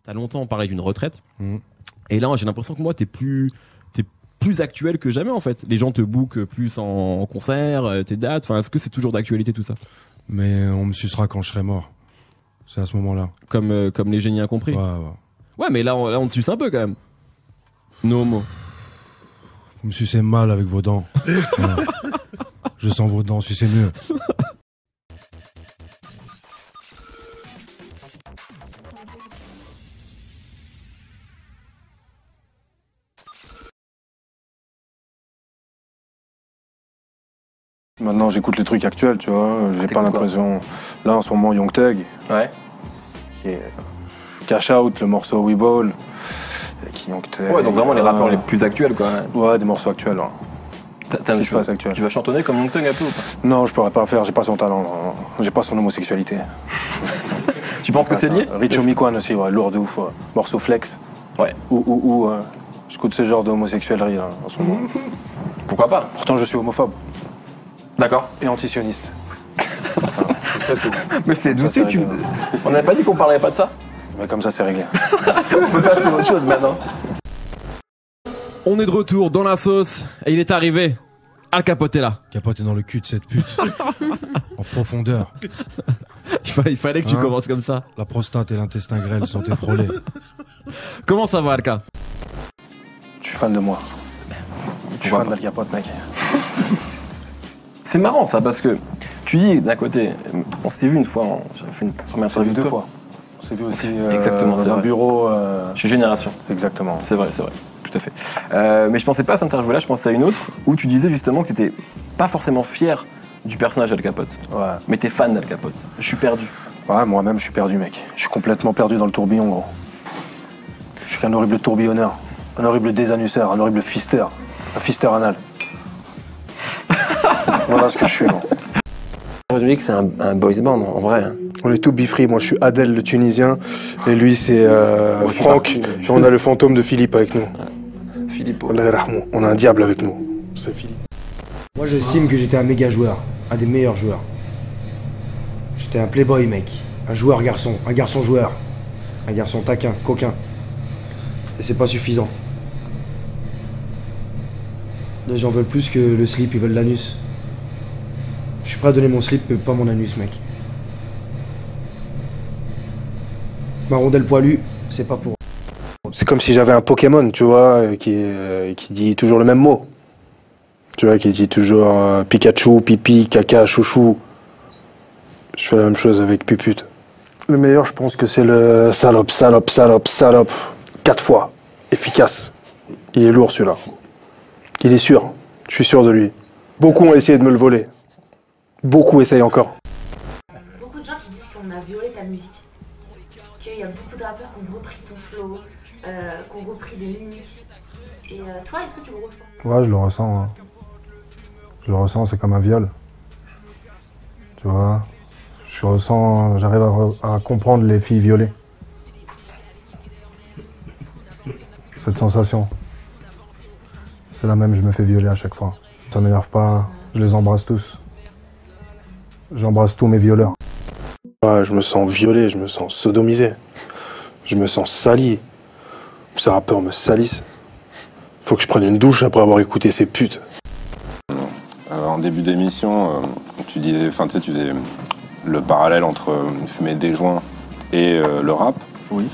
T'as longtemps parlé d'une retraite. Et là, j'ai l'impression que moi, t'es plus actuel que jamais en fait. Les gens te bookent plus en concert, tes dates. Enfin, est-ce que c'est toujours d'actualité tout ça? Mais on me sucera quand je serai mort. C'est à ce moment-là. Comme les génies incompris. Ouais, mais là, on te suce un peu quand même. No homo. Vous me sucez mal avec vos dents. Ouais. Je sens vos dents, sucez mieux. Maintenant, j'écoute les trucs actuels, tu vois. J'ai pas l'impression. Là, en ce moment, Young Thug. Ouais. Qui est Cash Out, le morceau We Ball. Young Thug. Ouais, donc vraiment les rappeurs les plus actuels, quoi. Ouais, des morceaux actuels. Ouais. Tu vas chantonner comme Young Thug un peu ou pas? Non, je pourrais pas faire. J'ai pas son talent. Non. J'ai pas son homosexualité. Tu penses que c'est lié? Rich Homie aussi, ouais, lourd de ouf. Ouais. Morceau Flex. Ouais. J'écoute ce genre d'homosexuellerie là, en ce moment. Pourquoi pas? Pourtant, je suis homophobe. D'accord. Et antisioniste. Mais c'est douté, on n'avait pas dit qu'on parlerait pas de ça? Mais comme ça, c'est réglé. On peut passer à autre chose maintenant. On est de retour dans la sauce et il est arrivé. Al Capote est là. Capote est dans le cul de cette pute. En profondeur. Il fallait que tu commences comme ça. La prostate et l'intestin grêle sont effrôlés. Comment ça va, Alka? Je suis fan de moi. Je suis fan d'Al Capote, mec. C'est marrant ça parce que tu dis d'un côté, on s'est vu une fois, j'avais fait une première interview deux fois. On s'est vu aussi exactement, dans un bureau. Chez Génération. Exactement. C'est vrai, tout à fait. Mais je pensais pas à cette interview-là, je pensais à une autre où tu disais justement que tu n'étais pas forcément fier du personnage d'Al Capote. Ouais. Mais t'es fan d'Al Capote. Je suis perdu. Ouais, moi-même je suis perdu, mec. Je suis complètement perdu dans le tourbillon, gros. Je suis un horrible tourbillonneur, un horrible désannusseur, un horrible fister. Un fister anal. Voilà ce que je suis, gros. Je me dis que c'est un boys band, en vrai. Hein. On est tout bifree. Moi, je suis Adèle, le Tunisien, et lui, c'est Franck. Et on a le fantôme de Philippe avec nous. Philippe. On a un diable avec nous. C'est Philippe. Moi, j'estime que j'étais un méga joueur, un des meilleurs joueurs. J'étais un playboy, mec. Un joueur garçon, un garçon joueur. Un garçon taquin, coquin. Et c'est pas suffisant. Les gens veulent plus que le slip, ils veulent l'anus. Je suis prêt à donner mon slip, mais pas mon anus, mec. Ma rondelle poilue, c'est pas pour... C'est comme si j'avais un Pokémon, tu vois, qui dit toujours le même mot. Tu vois, qui dit toujours Pikachu, pipi, caca, chouchou. Je fais la même chose avec pupute. Le meilleur, je pense que c'est le salope, salope, salope, salope. 4 fois. Efficace. Il est lourd, celui-là. Il est sûr. Je suis sûr de lui. Beaucoup ont essayé de me le voler. Beaucoup essayent encore. Beaucoup de gens qui disent qu'on a violé ta musique. Qu'il y a beaucoup de rappeurs qui ont repris ton flow, qui ont repris des limites. Et toi, est-ce que tu le ressens? Ouais, je le ressens. Hein. Je le ressens, c'est comme un viol. Tu vois, j'arrive à comprendre les filles violées. Cette sensation. C'est la même, je me fais violer à chaque fois. Ça m'énerve pas, je les embrasse tous. J'embrasse tous mes violeurs. Ouais, je me sens violé, je me sens sodomisé. Je me sens sali. Ces rappeurs me salissent. Faut que je prenne une douche après avoir écouté ces putes. En début d'émission, tu disais, enfin tu sais, tu faisais le parallèle entre fumer des joints et le rap. Oui.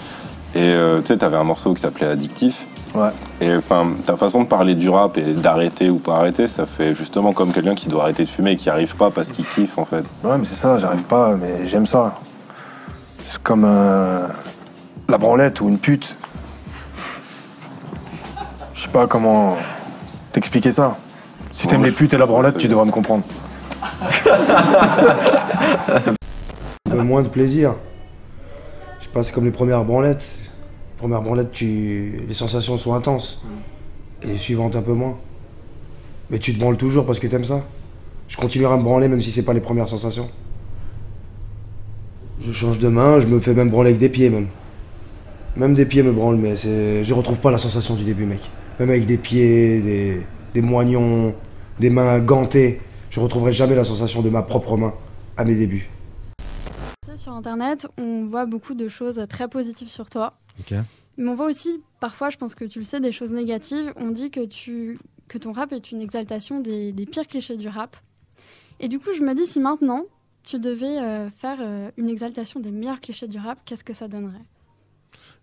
Et tu sais, t'avais un morceau qui s'appelait Addictif. Ouais. Et enfin, ta façon de parler du rap et d'arrêter ou pas arrêter, ça fait justement comme quelqu'un qui doit arrêter de fumer et qui arrive pas parce qu'il kiffe en fait. Ouais, mais c'est ça, j'arrive pas, mais j'aime ça. C'est comme la branlette ou une pute. Je sais pas comment t'expliquer ça. Si t'aimes les putes et la branlette, tu devrais me comprendre. Moins de plaisir. Je sais pas, c'est comme les premières branlettes. Première branlette, les sensations sont intenses. Et les suivantes un peu moins. Mais tu te branles toujours parce que t'aimes ça. Je continuerai à me branler même si c'est pas les premières sensations. Je change de main, je me fais même branler avec des pieds même. Même des pieds me branlent, mais je retrouve pas la sensation du début, mec. Même avec des pieds, des moignons, des mains gantées, je retrouverai jamais la sensation de ma propre main à mes débuts. sur Internet, on voit beaucoup de choses très positives sur toi. Ok. Mais on voit aussi, parfois, je pense que tu le sais, des choses négatives. On dit que ton rap est une exaltation des pires clichés du rap. Et du coup, je me dis, si maintenant, tu devais faire une exaltation des meilleurs clichés du rap, qu'est-ce que ça donnerait ?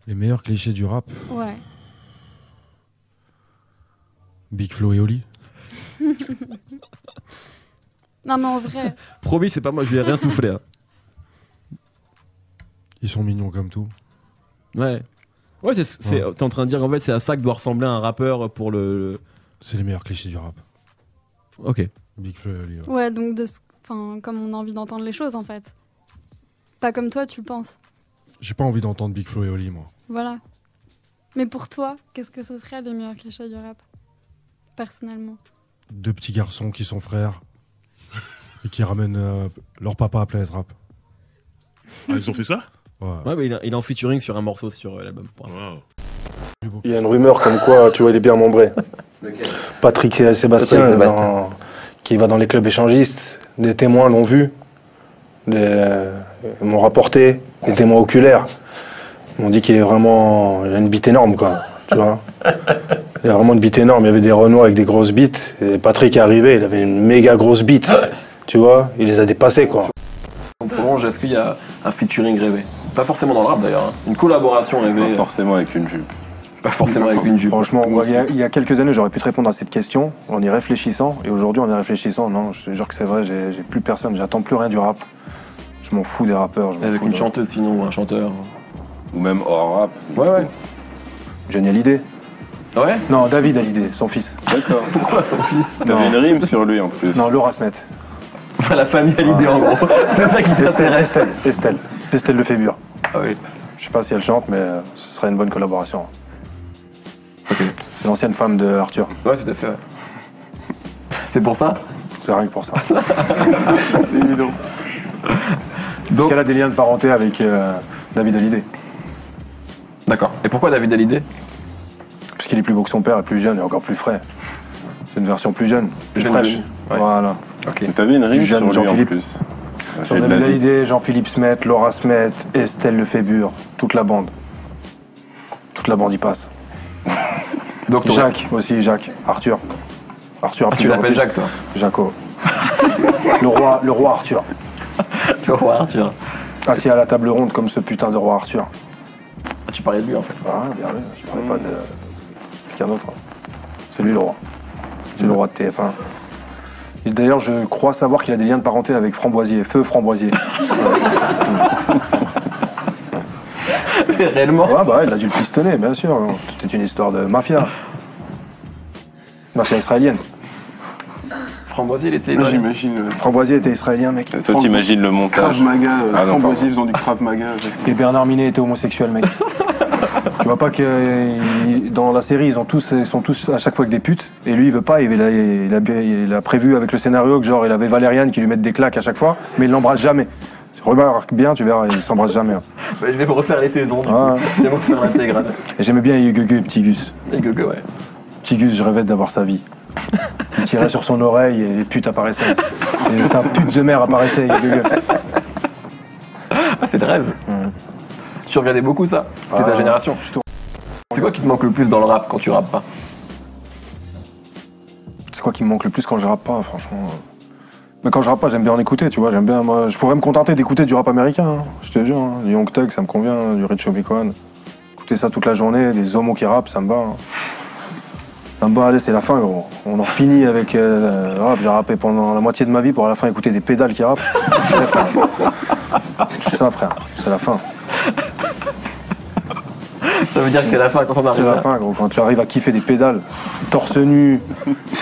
Les meilleurs clichés du rap. Ouais. Big Flo et Oli. Non, mais en vrai, Promis, c'est pas moi, je lui ai rien soufflé. Hein. Ils sont mignons comme tout. Ouais. Ouais, t'es en train de dire en fait, c'est à ça que doit ressembler un rappeur pour le. C'est les meilleurs clichés du rap. Ok. Big Flo et Oli. Ouais. ouais, donc comme on a envie d'entendre les choses, en fait. Pas comme toi, tu le penses. J'ai pas envie d'entendre Big Flo et Oli, moi. Voilà. Mais pour toi, qu'est-ce que ce serait les meilleurs clichés du rap ? Personnellement. 2 petits garçons qui sont frères et qui ramènent leur papa à Planète Rap. Ah, ils ont fait ça? Ouais. Ouais, mais il est en featuring sur un morceau sur l'album. Wow. Il y a une rumeur comme quoi, tu vois, il est bien membré. Patrick Sébastien, qui va dans les clubs échangistes, des témoins l'ont vu, m'ont rapporté, des témoins oculaires. Ils m'ont dit qu'il est vraiment, il a une bite énorme, quoi. Tu vois, il a vraiment une bite énorme. Il y avait des Renois avec des grosses bites. Et Patrick est arrivé, il avait une méga grosse bite. Tu vois, il les a dépassés, quoi. On prolonge, est-ce qu'il y a un featuring rêvé? Pas forcément dans le rap d'ailleurs, hein. Une collaboration rêvée. Pas forcément avec une jupe. Pas forcément avec une jupe. Franchement, moi, il y a quelques années, j'aurais pu te répondre à cette question en y réfléchissant. Et aujourd'hui, en y réfléchissant, non, je te jure que c'est vrai, j'ai plus personne, j'attends plus rien du rap. Je m'en fous des rappeurs. Avec une chanteuse sinon, ou un chanteur. Ou même hors rap. Ouais. Johnny Hallyday. Ouais. Non, David Hallyday, son fils. D'accord. Pourquoi son fils? T'avais une rime sur lui en plus. Non, Laura Smet. Enfin, la famille Hallyday en gros. C'est ça qui t'intéresse. Estelle Lefébure. Ah oui. Je sais pas si elle chante, mais ce serait une bonne collaboration. Ok. C'est l'ancienne femme de Arthur. Ouais, tout à fait. Ouais. C'est pour ça? C'est rien que pour ça. Évident. Parce qu'elle a des liens de parenté avec David Hallyday. D'accord. Et pourquoi David Hallyday? Parce qu'il est plus beau que son père, et plus jeune et encore plus frais. C'est une version plus jeune, plus Jeune, fraîche. jeune. Ouais. Voilà. Okay. T'avais une rime Du jeune sur lui en Jean-Philippe. plus. Sur J'ai de David la vie. Hallyday, Jean-Philippe Smet, Laura Smet, Estelle Lefébure, toute la bande. Toute la bande y passe. Donc, Jacques aussi, Jacques. Arthur. Arthur. Tu l'appelles Jacques, toi? Jaco. le roi Arthur. Le roi Arthur. Assis à la table ronde comme ce putain de roi Arthur. Ah, tu parlais de lui en fait. Ah, bien vu. Je parlais pas de quelqu'un d'autre. C'est lui le roi. C'est le roi de TF1. Et d'ailleurs, je crois savoir qu'il a des liens de parenté avec Framboisier, Feu Framboisier. Réellement? Ouais, bah, il a dû le pistonner, bien sûr. Tout est une histoire de mafia. Mafia israélienne. Framboisier, il était. Moi, j'imagine. Framboisier était israélien, mec. Toi, t'imagines le montage. Krav Maga, Ah, non, Framboisier faisant du Krav Maga. Et Bernard Minet était homosexuel, mec. Tu vois pas que dans la série, ils sont tous à chaque fois avec des putes. Et lui, il veut pas. Il a prévu avec le scénario que genre il avait Valériane qui lui mette des claques à chaque fois, mais il l'embrasse jamais. Remarque bien, tu verras, il s'embrasse jamais. Hein. Bah, je vais me refaire les saisons. Du Ah. coup. Je vais me refaire l'intégrale. Et j'aimais bien Gugu et Petit Gus. Et Gugu, ouais. Petit Gus, je rêvais d'avoir sa vie. Il tirait sur son oreille et les putes apparaissaient. Et sa pute de mère apparaissait, Gugu. Ah, c'est le rêve. Tu regardais beaucoup ça? C'était ta génération. C'est quoi qui te manque le plus dans le rap quand tu rappes pas? C'est quoi qui me manque le plus quand je rappe pas, franchement. Mais quand je rappe pas, j'aime bien en écouter, tu vois. J'aime bien, moi, je pourrais me contenter d'écouter du rap américain, hein, je te jure. Hein. Du Young Thug, ça me convient, du Rich Homie. Écouter ça toute la journée, des homos qui rappent, ça me va. Hein. Ça me va, allez, c'est la fin, gros. On en finit avec le rap. J'ai rappé pendant la moitié de ma vie pour à la fin écouter des pédales qui rappent. C'est ça, frère. C'est la fin. Ça veut dire que c'est la fin quand on arrive C'est la là. fin, gros. Quand tu arrives à kiffer des pédales, torse nu,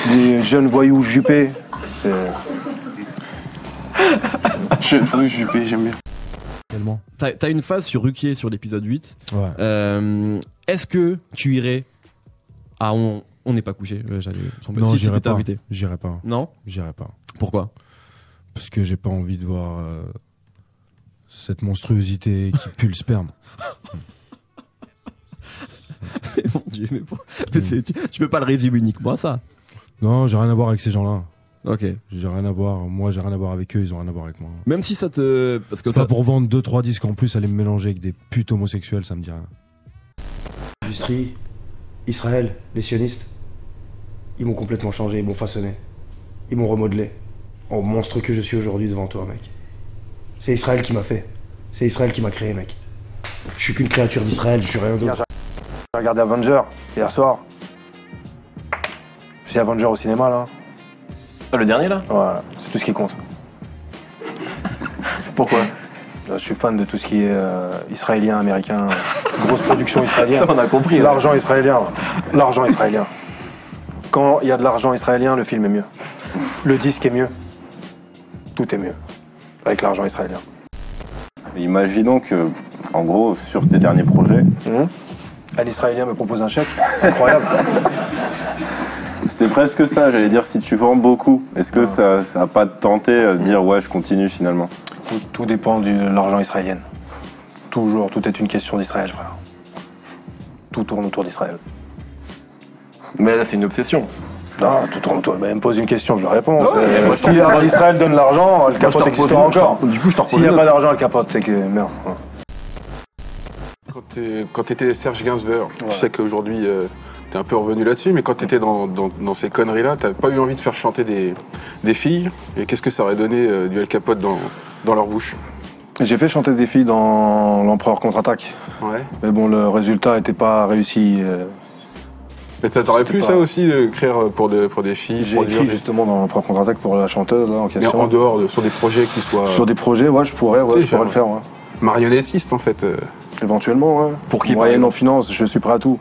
des jeunes voyous jupés, c'est... Jeune femme jupée, j'aime bien. Tellement. T'as une phase sur Ruquier sur l'épisode 8. Ouais. Est-ce que tu irais à On n'est pas couché? J'allais. Non, si j'irai t'étais pas. invité. J'irai pas. Non? J'irai pas. Pourquoi? Parce que j'ai pas envie de voir cette monstruosité qui pue le sperme. Mon Dieu, mais tu peux pas le résumer uniquement à ça. Non, j'ai rien à voir avec ces gens-là. Ok. J'ai rien à voir. Moi, j'ai rien à voir avec eux. Ils ont rien à voir avec moi. Même si ça te... Parce que C'est ça... pas pour vendre 2-3 disques en plus, aller me mélanger avec des putes homosexuels, ça me dit rien. L'industrie, Israël, les sionistes, ils m'ont complètement changé, ils m'ont façonné. Ils m'ont remodelé. En monstre que je suis aujourd'hui devant toi, mec. C'est Israël qui m'a fait. C'est Israël qui m'a créé, mec. Je suis qu'une créature d'Israël, je suis rien d'autre. J'ai regardé Avenger hier soir. J'ai Avenger au cinéma là. Ah, le dernier là? Ouais, c'est tout ce qui compte. Pourquoi? Je suis fan de tout ce qui est israélien, américain, grosse production israélienne. Ça on a compris. L'argent israélien. L'argent israélien. Quand il y a de l'argent israélien, le film est mieux. Le disque est mieux. Tout est mieux. Avec l'argent israélien. Imaginons que, en gros, sur tes derniers projets, Un Israélien me propose un chèque. Incroyable. c'était presque ça, j'allais dire, si tu vends beaucoup, est-ce que ça n'a pas tenté de dire ouais, je continue finalement? Tout dépend de l'argent israélien. Toujours, tout est une question d'Israël, frère. Tout tourne autour d'Israël. Mais là c'est une obsession. Non, tout tourne autour. Mais elle me pose une question, je réponds. Ouais, moi, Si Israël donne l'argent, Al Capote existera encore. Du coup je te repose S'il n'y a une pas autre. d'argent, Al Capote, c'est que merde. Quand t'étais Serge Gainsbourg, je sais qu'aujourd'hui t'es un peu revenu là-dessus, mais quand t'étais dans ces conneries-là, t'avais pas eu envie de faire chanter des filles? Et qu'est-ce que ça aurait donné du Al Capote dans leur bouche? J'ai fait chanter des filles dans L'Empereur contre-attaque. Ouais. Mais bon, le résultat n'était pas réussi. Mais ça t'aurait plu pas- ça aussi, d'écrire pour des filles? J'ai produire écrit des- justement dans L'Empereur contre-attaque pour la chanteuse là, en Mais question. en dehors, sur des projets qui soient Sur des projets, ouais, je pourrais, Tu sais, je pourrais le faire. Ouais. marionnettistes en fait. Éventuellement, ouais. Pour qui, par Moyenne exemple en finance, je suis prêt à tout.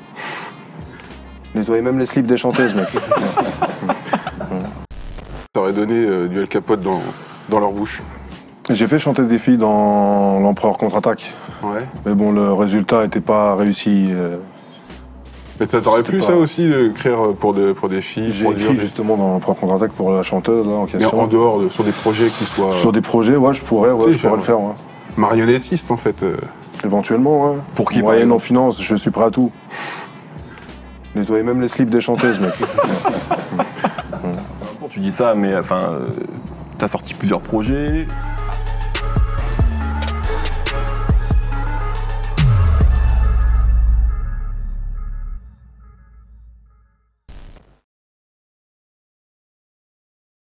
Nettoyer même les slips des chanteuses, mec. Ça aurait donné du Al Capote dans leur bouche. J'ai fait chanter des filles dans L'Empereur contre-attaque. Ouais. Mais bon, le résultat n'était pas réussi. Mais ça t'aurait plu pas- ça aussi, d'écrire pour des filles? J'ai produire écrit des- justement dans L'Empereur contre-attaque pour la chanteuse là, en Mais question. en dehors, sur des projets qui soient Sur des projets, ouais, je pourrais, Tu sais, je pourrais le faire. Ouais. marionnettistes en fait. Éventuellement, ouais. Pour qui, par Moyenne exemple en finance, je suis prêt à tout. Nettoyer même les slips des chanteuses, mec. Bon, tu dis ça mais enfin t'as sorti plusieurs projets.